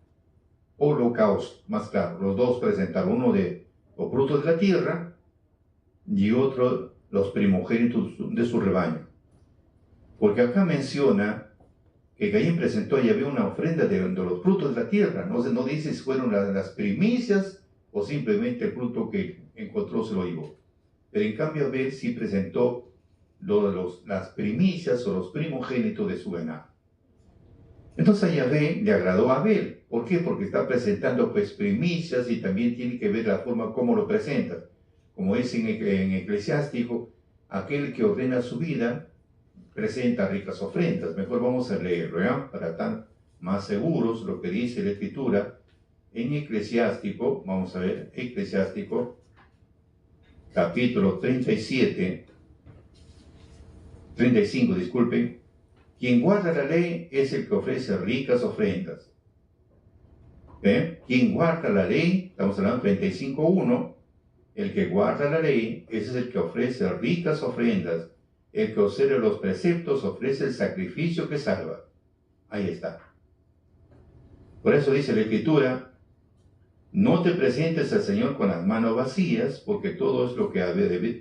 holocausto, más claro, los dos presentaron, uno de los frutos de la tierra y otro los primogénitos de su rebaño. Porque acá menciona que Caín presentó a Yahvé una ofrenda de los frutos de la tierra. No dice si fueron las primicias o simplemente el fruto que encontró se lo llevó. Pero en cambio Abel sí presentó las primicias o los primogénitos de su ganado. Entonces a Yahvé le agradó a Abel. ¿Por qué? Porque está presentando pues primicias y también tiene que ver la forma como lo presenta. Como es en Eclesiástico, aquel que ordena su vida presenta ricas ofrendas. Mejor vamos a leerlo, ¿ya? Para estar más seguros lo que dice la Escritura. En Eclesiástico, vamos a ver, Eclesiástico, capítulo 35, disculpen. Quien guarda la ley es el que ofrece ricas ofrendas. Quien guarda la ley, estamos hablando de 35:1, el que guarda la ley, ese es el que ofrece ricas ofrendas. El que observa los preceptos ofrece el sacrificio que salva. Ahí está. Por eso dice la Escritura, no te presentes al Señor con las manos vacías, porque todo es lo que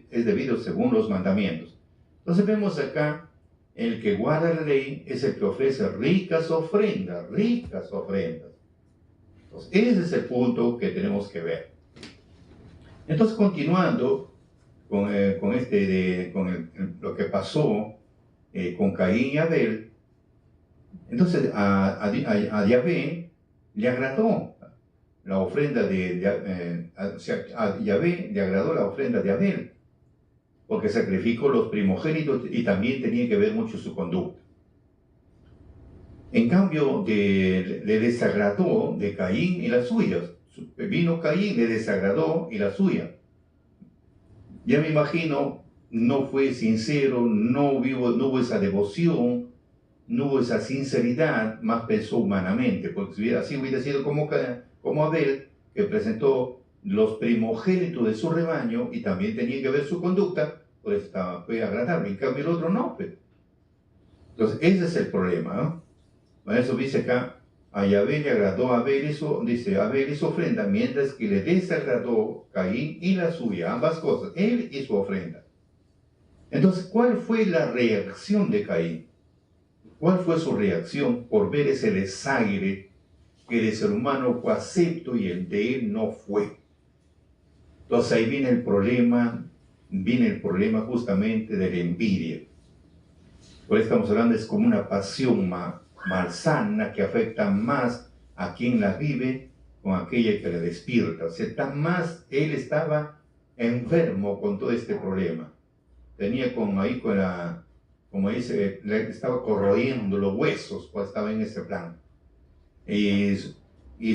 es debido según los mandamientos. Entonces vemos acá, el que guarda la ley es el que ofrece ricas ofrendas, ricas ofrendas. Entonces, ese es el punto que tenemos que ver. Entonces, continuando con lo que pasó con Caín y Abel, entonces a Yahvé le agradó la ofrenda a Yahvé le agradó la ofrenda de Abel, porque sacrificó los primogénitos y también tenía que ver mucho su conducta. En cambio, le desagradó de Caín y las suyas. Vino Caín, le desagradó y la suya. Ya me imagino, no fue sincero, no hubo esa devoción, no hubo esa sinceridad, más pensó humanamente, porque si hubiera sido como Abel, que presentó los primogénitos de su rebaño y también tenía que ver su conducta, pues fue agradable. En cambio el otro no. Pues. Entonces ese es el problema, ¿no? Por eso dice acá, a Yahvé le agradó a Abel, Abel hizo ofrenda, mientras que le desagradó Caín y la suya, ambas cosas, él y su ofrenda. Entonces, ¿cuál fue la reacción de Caín? ¿Cuál fue su reacción por ver ese desaire que el ser humano fue acepto y el de él no fue? Entonces ahí viene el problema justamente de la envidia. Por eso estamos hablando, es como una pasión malsana que afecta más a quien la vive con aquella que la despierta. O sea, él estaba enfermo con todo este problema. Tenía como dice, le estaba corroyendo los huesos cuando estaba en ese plan. Y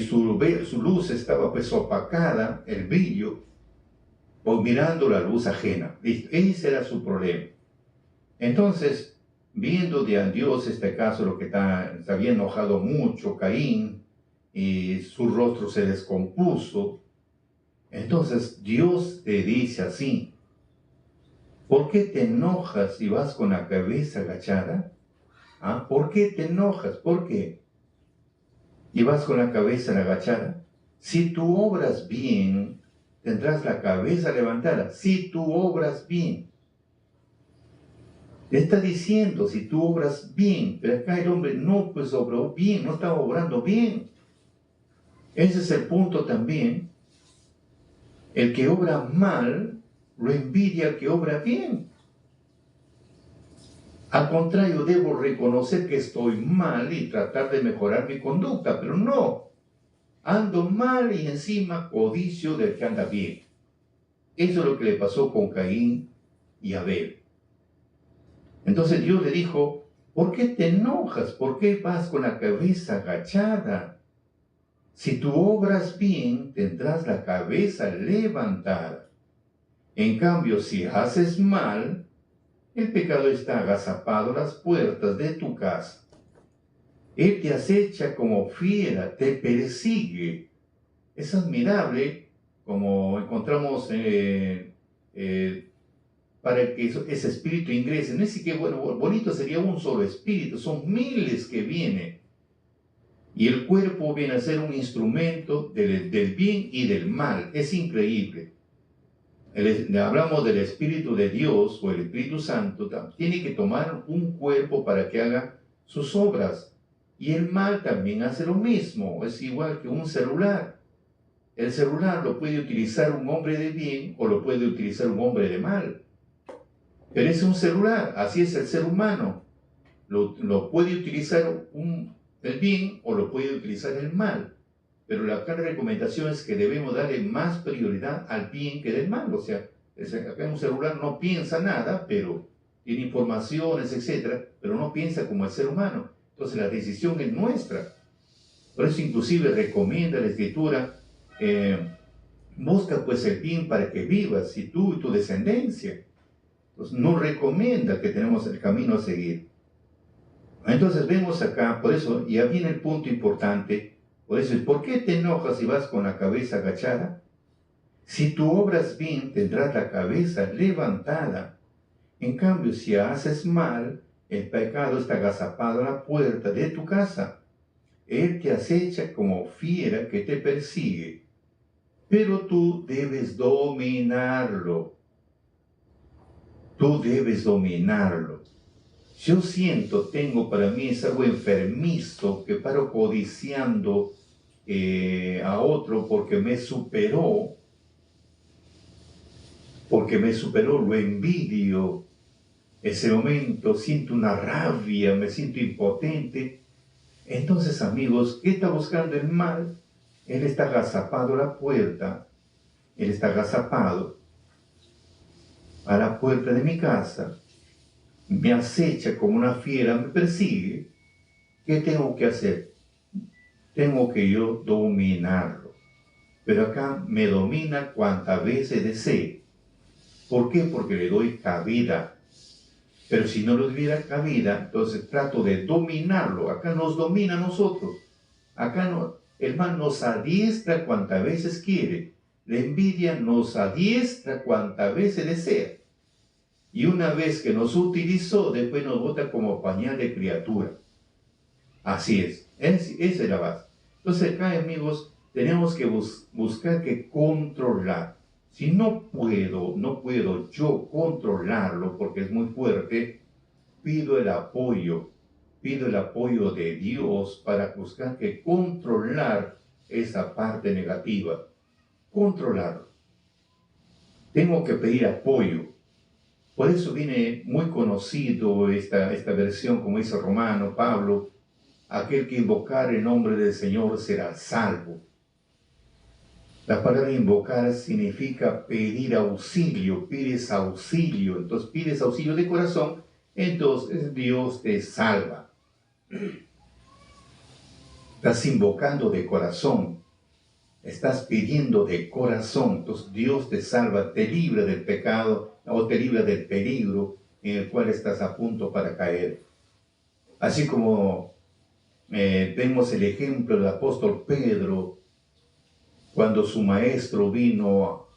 su luz estaba pues opacada, el brillo, o mirando la luz ajena. Listo, ese era su problema. Entonces, viendo de a Dios este caso, lo que se había enojado mucho Caín, y su rostro se descompuso. Entonces Dios te dice así, ¿por qué te enojas y vas con la cabeza agachada? ¿Ah? ¿Por qué te enojas? ¿Por qué? ¿Y vas con la cabeza agachada? Si tú obras bien, tendrás la cabeza levantada. Si tú obras bien. Le está diciendo, si tú obras bien, pero acá el hombre no pues obró bien, no estaba obrando bien. Ese es el punto también. El que obra mal, lo envidia al que obra bien. Al contrario, debo reconocer que estoy mal y tratar de mejorar mi conducta, pero no. Ando mal y encima codicio del que anda bien. Eso es lo que le pasó con Caín y Abel. Entonces Dios le dijo, ¿por qué te enojas? ¿Por qué vas con la cabeza agachada? Si tú obras bien, tendrás la cabeza levantada. En cambio, si haces mal, el pecado está agazapado a las puertas de tu casa. Él te acecha como fiera, te persigue. Es admirable como encontramos para que ese espíritu ingrese. No es que, bueno, bonito sería un solo espíritu, son miles que vienen. Y el cuerpo viene a ser un instrumento del bien y del mal. Es increíble. Hablamos del Espíritu de Dios o el Espíritu Santo. Tiene que tomar un cuerpo para que haga sus obras. Y el mal también hace lo mismo. Es igual que un celular. El celular lo puede utilizar un hombre de bien o lo puede utilizar un hombre de mal. Pero es un celular. Así es el ser humano. Lo puede utilizar el bien o lo puede utilizar el mal. Pero la recomendación es que debemos darle más prioridad al bien que del mal. O sea, acá en un celular no piensa nada, pero tiene informaciones, etc. Pero no piensa como el ser humano. Entonces la decisión es nuestra. Por eso inclusive recomienda la Escritura, busca pues el bien para que vivas, y tú y tu descendencia. Entonces nos recomienda que tenemos el camino a seguir. Entonces vemos acá, por eso, y viene el punto importante, por eso, ¿por qué te enojas si vas con la cabeza agachada? Si tú obras bien, tendrás la cabeza levantada. En cambio, si haces mal, el pecado está agazapado a la puerta de tu casa. Él te acecha como fiera que te persigue. Pero tú debes dominarlo. Tú debes dominarlo. Yo siento, tengo para mí, es algo enfermizo que paro codiciando a otro porque me superó, lo envidio. Ese momento siento una rabia, me siento impotente. Entonces, amigos, ¿qué está buscando el mal? Él está agazapado a la puerta, él está agazapado a la puerta de mi casa, me acecha como una fiera, me persigue. ¿Qué tengo que hacer? Tengo que yo dominarlo. Pero acá me domina cuantas veces desee. ¿Por qué? Porque le doy cabida. Pero si no le diera cabida, entonces trato de dominarlo. Acá nos domina a nosotros. Acá no, el mal nos adiestra cuantas veces quiere. La envidia nos adiestra cuantas veces desea. Y una vez que nos utilizó, después nos bota como pañal de criatura. Así es. Esa es la base. Entonces acá, amigos, tenemos que buscar que controlar. Si no puedo yo controlarlo porque es muy fuerte, pido el apoyo de Dios para buscar que controlar esa parte negativa. Controlarlo. Tengo que pedir apoyo. Por eso viene muy conocido esta versión, como dice Romano, Pablo, aquel que invocar el nombre del Señor será salvo. La palabra invocar significa pedir auxilio, pides auxilio. Entonces pides auxilio de corazón, entonces Dios te salva. Estás invocando de corazón, estás pidiendo de corazón, entonces Dios te salva, te libra del pecado o te libra del peligro en el cual estás a punto para caer. Así como vemos el ejemplo del apóstol Pedro, cuando su maestro vino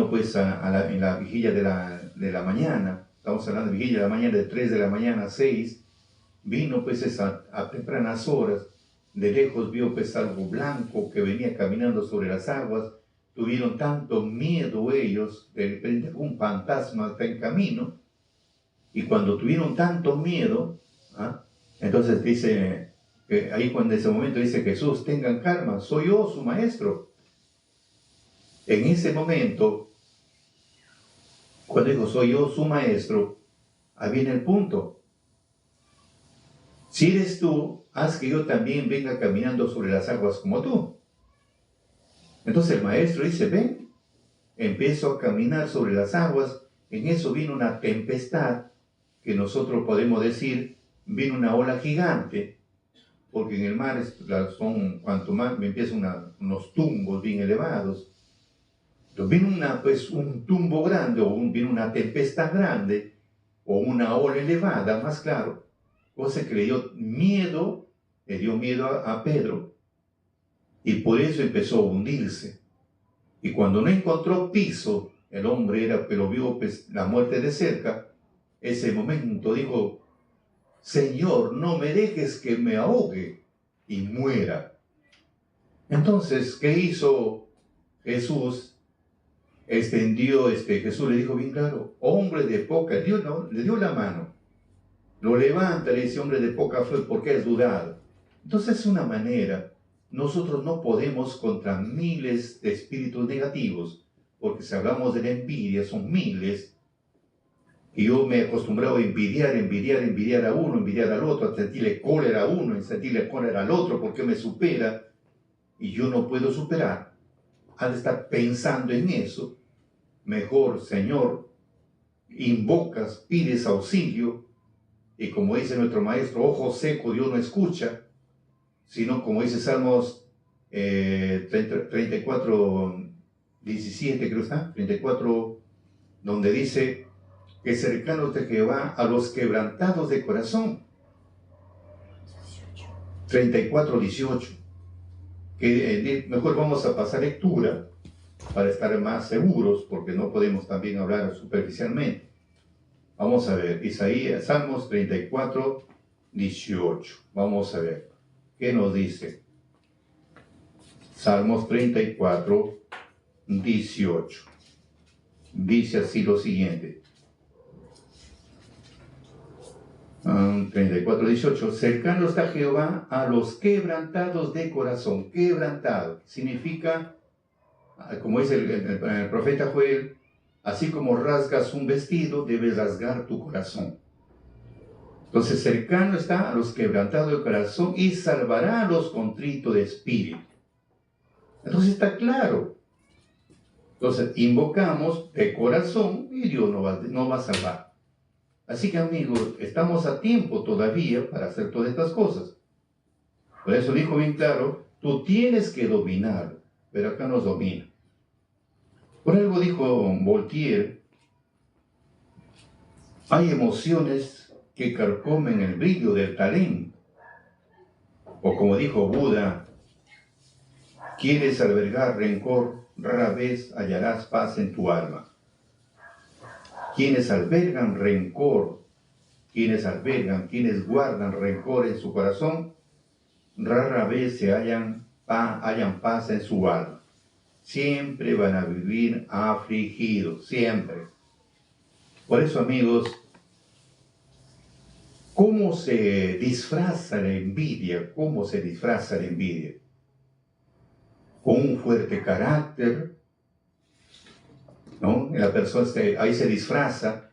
pues en la vigilia de la mañana, estamos hablando de vigilia de la mañana de 3 de la mañana a 6, vino pues a tempranas horas, de lejos vio pues algo blanco que venía caminando sobre las aguas, tuvieron tanto miedo ellos, de repente un fantasma está en camino, y cuando tuvieron tanto miedo, entonces dice, ahí cuando en ese momento dice Jesús, tengan calma, soy yo su maestro. En ese momento, cuando dijo, soy yo su maestro, ahí viene el punto. Si eres tú, haz que yo también venga caminando sobre las aguas como tú. Entonces el maestro dice, ven, empiezo a caminar sobre las aguas. En eso vino una tempestad, que nosotros podemos decir, vino una ola gigante. porque en el mar son, cuanto más me empiezan unos tumbos bien elevados. Entonces viene un tumbo grande, viene una tempestad grande, o una ola elevada, más claro, cosa que le dio miedo a Pedro, y por eso empezó a hundirse. Y cuando no encontró piso, el hombre pero vio pues, la muerte de cerca, ese momento dijo, Señor, no me dejes que me ahogue y muera. Entonces, ¿qué hizo Jesús? Jesús le dijo bien claro, hombre de poca, le dio la mano, lo levanta, le dice, hombre de poca fe, ¿por qué has dudado? Entonces es una manera, nosotros no podemos contra miles de espíritus negativos, porque si hablamos de la envidia, son miles, y yo me he acostumbrado a envidiar a uno, envidiar al otro, a sentirle cólera a uno, a sentirle cólera al otro, porque me supera, y yo no puedo superar. Al estar pensando en eso, mejor, Señor, invocas, pides auxilio, y como dice nuestro maestro, ojo seco Dios no escucha, sino como dice Salmos 34, 17, creo está, 34, donde dice que cercanos de Jehová a los quebrantados de corazón. 34, 18. Que mejor vamos a pasar lectura para estar más seguros, porque no podemos también hablar superficialmente. Vamos a ver, Salmos 34, 18. Vamos a ver, ¿qué nos dice? Salmos 34, 18. Dice así lo siguiente. 34, 18. Cercano está Jehová a los quebrantados de corazón. Quebrantado significa, como dice el profeta Joel, así como rasgas un vestido, debes rasgar tu corazón. Entonces, cercano está a los quebrantados de corazón y salvará a los contritos de espíritu. Entonces está claro. Entonces, invocamos de corazón y Dios no va a salvar. Así que, amigos, estamos a tiempo todavía para hacer todas estas cosas. Por eso dijo bien claro, tú tienes que dominar, pero acá nos domina. Por algo dijo Voltaire, hay emociones que carcomen el brillo del talento. O como dijo Buda, quieres albergar rencor, rara vez hallarás paz en tu alma. Quienes albergan rencor, quienes guardan rencor en su corazón, rara vez hallan paz en su alma. Siempre van a vivir afligidos, siempre. Por eso, amigos, ¿cómo se disfraza la envidia? ¿Cómo se disfraza la envidia? Con un fuerte carácter, ¿no? La persona ahí se disfraza,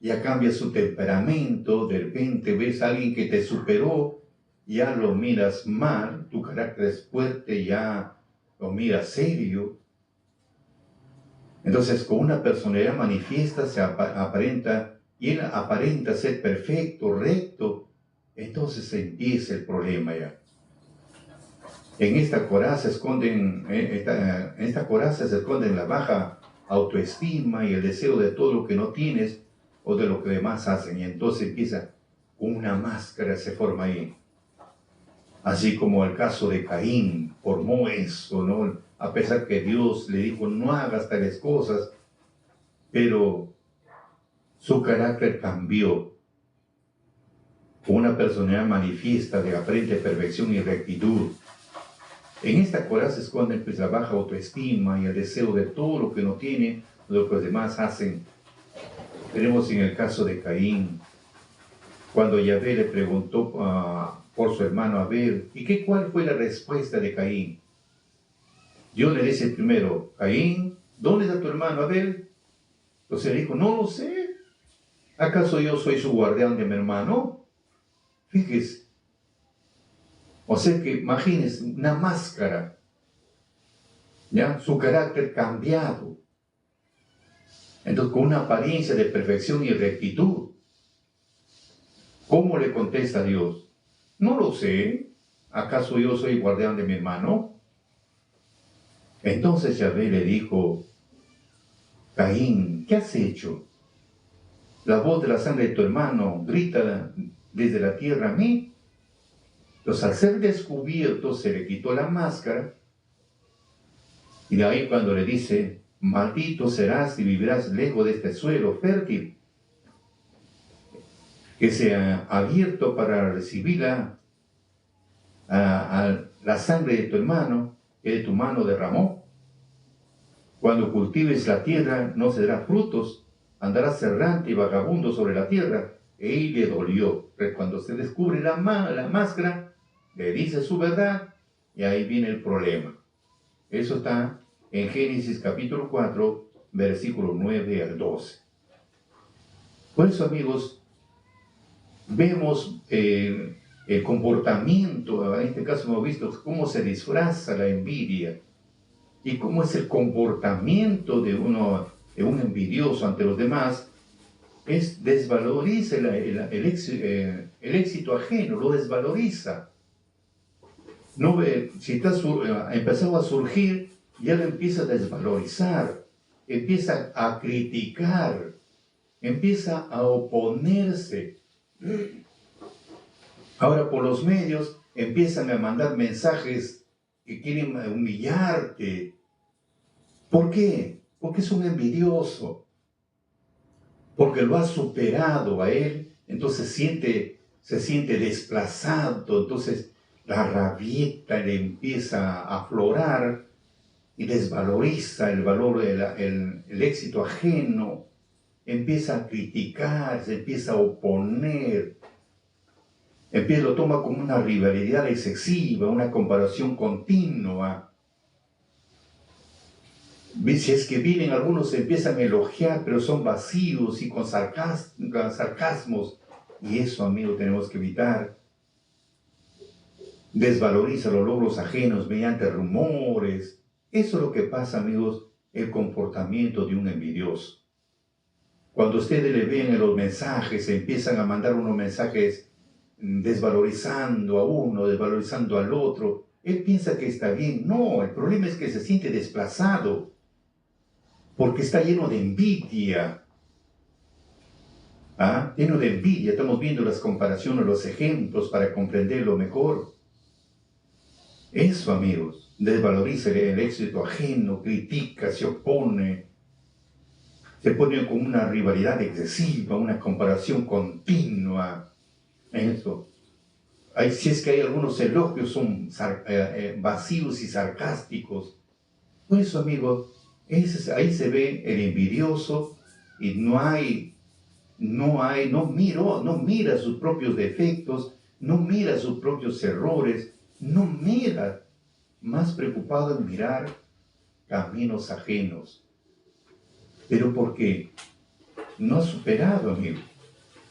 ya cambia su temperamento, de repente ves a alguien que te superó, ya lo miras mal, tu carácter es fuerte, ya lo miras serio. Entonces, con una personalidad manifiesta y él aparenta ser perfecto, recto, entonces empieza el problema ya. En esta coraza se esconden la baja autoestima y el deseo de todo lo que no tienes o de lo que demás hacen, y entonces empieza una máscara, se forma ahí. Así como el caso de Caín, formó eso, ¿no? A pesar que Dios le dijo, no hagas tales cosas, pero su carácter cambió. Una personalidad manifiesta de aparente perfección y rectitud. En esta coraza se esconde pues, la baja autoestima y el deseo de todo lo que no tiene, lo que los demás hacen. Tenemos en el caso de Caín, cuando Yahvé le preguntó por su hermano Abel, ¿y cuál fue la respuesta de Caín? Dios le dice primero, Caín, ¿dónde está tu hermano Abel? Entonces él dijo, no lo sé. ¿Acaso yo soy su guardián de mi hermano? Fíjese. O sea que imagínense una máscara, ¿ya? Su carácter cambiado. Entonces con una apariencia de perfección y rectitud. ¿Cómo le contesta Dios? No lo sé. ¿Acaso yo soy guardián de mi hermano? Entonces Yahvé le dijo, Caín, ¿qué has hecho? La voz de la sangre de tu hermano grita desde la tierra a mí. Entonces, al ser descubierto, se le quitó la máscara. Y de ahí cuando le dice, maldito serás y vivirás lejos de este suelo fértil, que se ha abierto para recibir la sangre de tu hermano, que de tu mano derramó. Cuando cultives la tierra, no se dará frutos, andarás errante y vagabundo sobre la tierra. Y le dolió. Pero cuando se descubre la máscara, le dice su verdad, y ahí viene el problema. Eso está en Génesis capítulo 4, versículo 9 al 12. Por eso, amigos, vemos el comportamiento, en este caso hemos visto cómo se disfraza la envidia y cómo es el comportamiento de un envidioso ante los demás. Desvaloriza el éxito ajeno, lo desvaloriza. No ve, si ha empezado a surgir, ya lo empieza a desvalorizar, empieza a criticar, empieza a oponerse. Ahora por los medios empiezan a mandar mensajes que quieren humillarte. ¿Por qué? Porque es un envidioso. Porque lo ha superado a él, entonces se siente desplazado, entonces la rabieta le empieza a aflorar y desvaloriza el valor, el éxito ajeno, empieza a criticar, se empieza a oponer, lo toma como una rivalidad excesiva, una comparación continua. Si es que vienen algunos, se empiezan a elogiar, pero son vacíos y con sarcasmos. Y eso, amigo, tenemos que evitar. Desvaloriza los logros ajenos mediante rumores. Eso es lo que pasa, amigos, el comportamiento de un envidioso. Cuando ustedes le ven en los mensajes, empiezan a mandar unos mensajes desvalorizando a uno, desvalorizando al otro, él piensa que está bien. No, el problema es que se siente desplazado, porque está lleno de envidia. Lleno de envidia. Estamos viendo las comparaciones, los ejemplos para comprenderlo mejor. Eso, amigos, desvaloriza el éxito ajeno, critica, se opone, se pone como una rivalidad excesiva, una comparación continua. Eso. Si es que hay algunos elogios, son vacíos y sarcásticos. Por eso, amigos, ahí se ve el envidioso y no mira sus propios defectos, no mira sus propios errores, no mira, más preocupado en mirar caminos ajenos. ¿Pero por qué? No ha superado, amigo.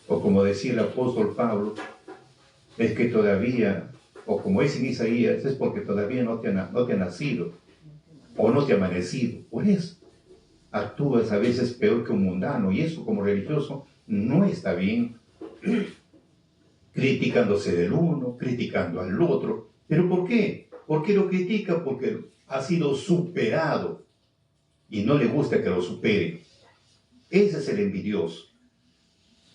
O como decía el apóstol Pablo, es que todavía, o como es en Isaías, es porque todavía no te ha nacido, o no te ha amanecido. Por eso actúas a veces peor que un mundano, y eso como religioso no está bien. Criticándose del uno, criticando al otro. ¿Pero por qué? ¿Por qué lo critica? Porque ha sido superado y no le gusta que lo superen. Ese es el envidioso.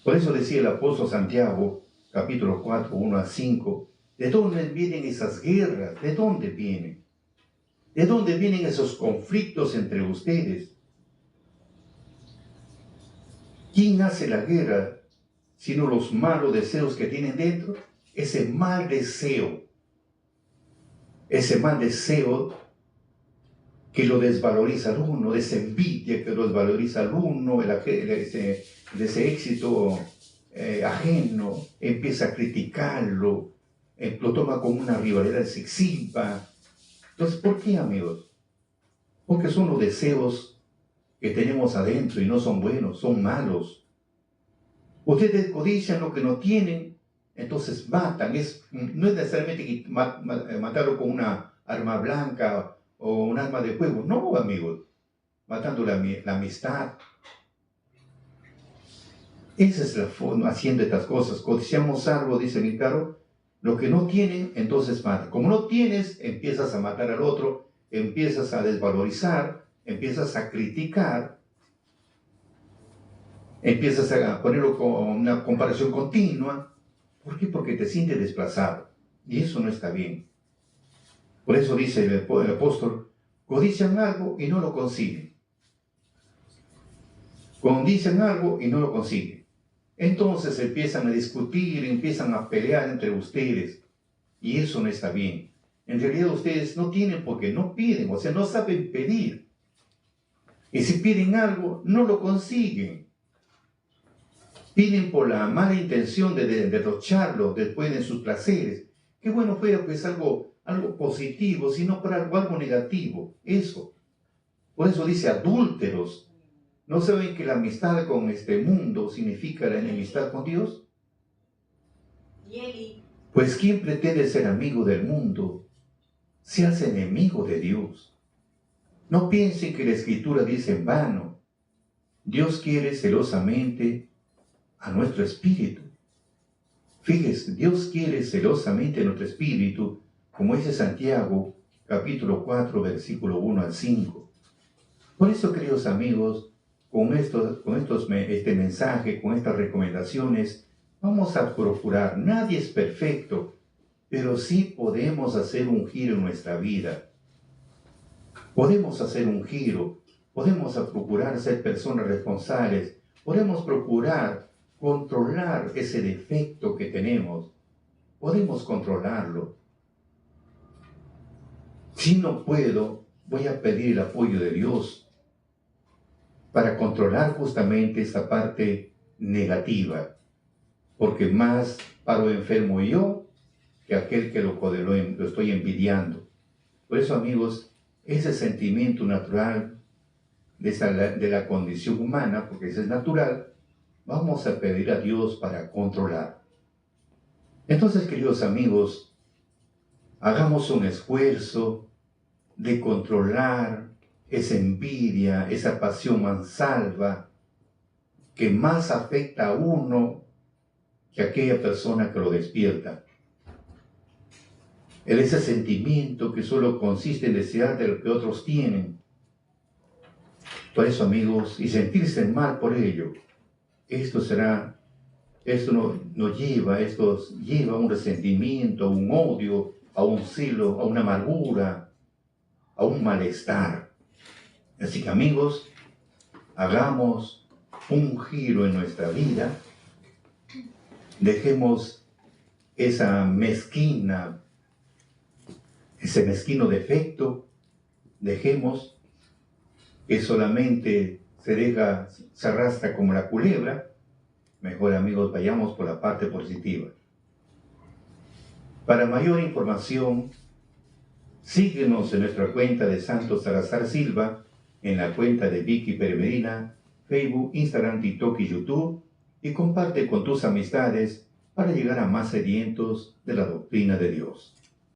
Por eso decía el apóstol Santiago, capítulo 4, 1 a 5, ¿de dónde vienen esas guerras? ¿De dónde vienen? ¿De dónde vienen esos conflictos entre ustedes? ¿Quién hace la guerra sino los malos deseos que tienen dentro? Ese mal deseo que lo desvaloriza al uno, de esa envidia que lo desvaloriza al uno, de ese éxito ajeno, empieza a criticarlo, lo toma como una rivalidad excesiva. Entonces, ¿por qué, amigos? Porque son los deseos que tenemos adentro y no son buenos, son malos. Ustedes codician lo que no tienen, entonces matan. No es necesariamente matarlo con una arma blanca o un arma de fuego. No, amigos. Matando la amistad. Esa es la forma, haciendo estas cosas. Codiciamos algo, dice mi caro, Lo que no tienen, entonces mata. Como no tienes, empiezas a matar al otro, empiezas a desvalorizar, empiezas a criticar, empiezas a ponerlo con una comparación continua. ¿Por qué? Porque te sientes desplazado. Y eso no está bien. Por eso dice el apóstol, codician algo y no lo consiguen. Codician algo y no lo consiguen. Entonces empiezan a discutir, empiezan a pelear entre ustedes. Y eso no está bien. En realidad ustedes no tienen porque no piden, o sea, no saben pedir. Y si piden algo, no lo consiguen. Piden por la mala intención de derrocharlo después de sus placeres. Qué bueno fuera pues algo positivo, sino para algo negativo. Eso. Por eso dice adúlteros. ¿No saben que la amistad con este mundo significa la enemistad con Dios? Pues quien pretende ser amigo del mundo, se hace enemigo de Dios. No piensen que la Escritura dice en vano. Dios quiere celosamente a nuestro espíritu. Fíjese, Dios quiere celosamente a nuestro espíritu, como dice Santiago, capítulo 4, versículo 1 al 5. Por eso, queridos amigos, con este mensaje, con estas recomendaciones, vamos a procurar. Nadie es perfecto, pero sí podemos hacer un giro en nuestra vida. Podemos hacer un giro, podemos procurar ser personas responsables, podemos procurar controlar ese defecto que tenemos, podemos controlarlo. Si no puedo, voy a pedir el apoyo de Dios para controlar justamente esta parte negativa, porque más paro enfermo yo que aquel que lo estoy envidiando. Por eso, amigos, ese sentimiento natural de la condición humana, porque ese es natural, vamos a pedir a Dios para controlar. Entonces, queridos amigos, hagamos un esfuerzo de controlar esa envidia, esa pasión mansalva que más afecta a uno que a aquella persona que lo despierta. Ese sentimiento que solo consiste en desear de lo que otros tienen. Por eso, amigos, y sentirse mal por ello, esto nos lleva a un resentimiento, a un odio, a un celo, a una amargura, a un malestar. Así que, amigos, hagamos un giro en nuestra vida, dejemos ese mezquino defecto, dejemos que solamente se arrastra como la culebra. Mejor, amigos, vayamos por la parte positiva. Para mayor información, síguenos en nuestra cuenta de Santos Salazar Silva, en la cuenta de Vicky Pérez Medina, Facebook, Instagram, TikTok y YouTube, y comparte con tus amistades para llegar a más sedientos de la doctrina de Dios.